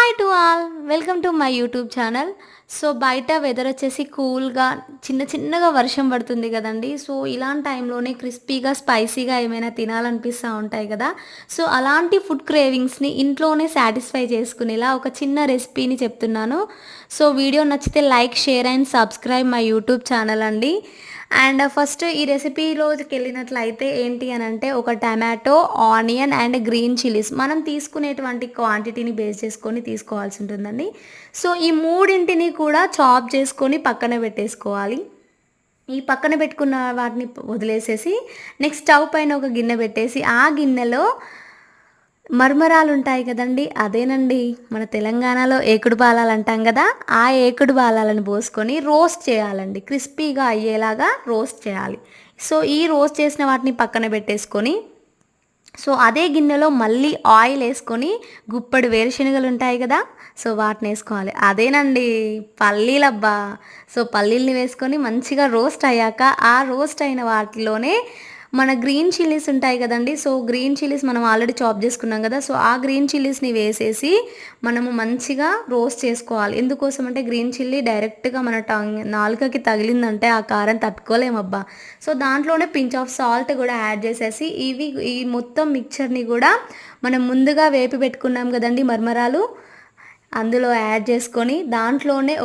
Hi to all welcome to my YouTube channel. So బయట weather వచ్చేసి కూల్గా చిన్నగా వర్షం పడుతుంది కదండి. సో ఇలాంటి టైంలోనే క్రిస్పీగా స్పైసీగా ఏమైనా తినాలనిపిస్తూ ఉంటాయి కదా. సో అలాంటి ఫుడ్ క్రేవింగ్స్ని ఇంట్లోనే సాటిస్ఫై చేసుకునేలా ఒక చిన్న రెసిపీని చెప్తున్నాను. సో వీడియో నచ్చితే like, share and subscribe my YouTube channel అండి. అండ్ ఫస్ట్ ఈ రెసిపీలోకి వెళ్ళినట్లయితే ఏంటి అని అంటే, ఒక tomato, onion and green chillies మనం తీసుకునేటువంటి క్వాంటిటీని బేస్ చేసుకొని తీసుకోవాల్సి ఉంటుందండి. సో ఈ మూడింటిని కూడా చాప్ చేసుకొని పక్కన పెట్టేసుకోవాలి. ఈ పక్కన పెట్టుకున్న వాటిని వదిలేసేసి నెక్స్ట్ స్టవ్ పైన ఒక గిన్నె పెట్టేసి ఆ గిన్నెలో మరమరాలు ఉంటాయి కదండి, అదేనండి మన తెలంగాణలో ఏకుడు బాలాలు అంటాం కదా. ఆ ఏకుడు బాలాలను పోసుకొని రోస్ట్ చేయాలండి, క్రిస్పీగా అయ్యేలాగా రోస్ట్ చేయాలి. సో ఈ రోస్ట్ చేసిన వాటిని పక్కన పెట్టేసుకొని, సో అదే గిన్నెలో మళ్ళీ ఆయిల్ వేసుకొని గుప్పడి వేరుశనగలు ఉంటాయి కదా, సో వాటిని వేసుకోవాలి. అదేనండి పల్లీలబ్బా. సో పల్లీల్ని వేసుకొని మంచిగా రోస్ట్ అయ్యాక ఆ రోస్ట్ అయిన వాటిలోనే మన గ్రీన్ చిల్లీస్ ఉంటాయి కదండి. సో గ్రీన్ చిల్లీస్ మనం ఆల్రెడీ చాప్ చేసుకున్నాం కదా. సో ఆ గ్రీన్ చిల్లీస్ని వేసేసి మనము మంచిగా రోస్ట్ చేసుకోవాలి. ఎందుకోసం అంటే గ్రీన్ చిల్లీ డైరెక్ట్గా మన నాలుకకి తగిలిందంటే ఆ కారం తట్టుకోలేమబ్బా. సో దాంట్లోనే పించ్ ఆఫ్ సాల్ట్ కూడా యాడ్ చేసేసి ఈ మొత్తం మిక్చర్ని కూడా మనం ముందుగా వేపి పెట్టుకున్నాం కదండి మర్మరాలు, అందులో యాడ్ చేసుకొని దాంట్లోనే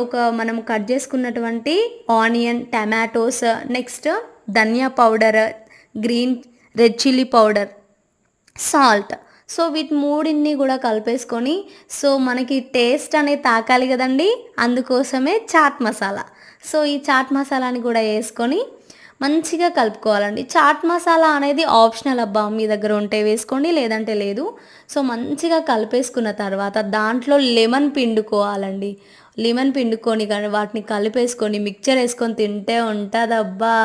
మనం కట్ చేసుకున్నటువంటి ఆనియన్, టమాటోస్, నెక్స్ట్ ధనియా powder, red chilli powder, salt, so వీటి మూడిన్ని కూడా కలిపేసుకొని, సో మనకి టేస్ట్ అనేది తాకాలి కదండి, అందుకోసమే చాట్ మసాలా. సో ఈ చాట్ మసాలాని కూడా వేసుకొని మంచిగా కలుపుకోవాలండి. చాట్ మసాలా అనేది ఆప్షనల్ అబ్బా, మీ దగ్గర ఉంటే వేసుకోండి లేదంటే లేదు. సో మంచిగా కలిపేసుకున్న తర్వాత దాంట్లో లెమన్ పిండుకోవాలండి. లెమన్ పిండుకొని కానీ వాటిని కలిపేసుకొని మిక్చర్ వేసుకొని తింటే ఉంటుందబ్బా.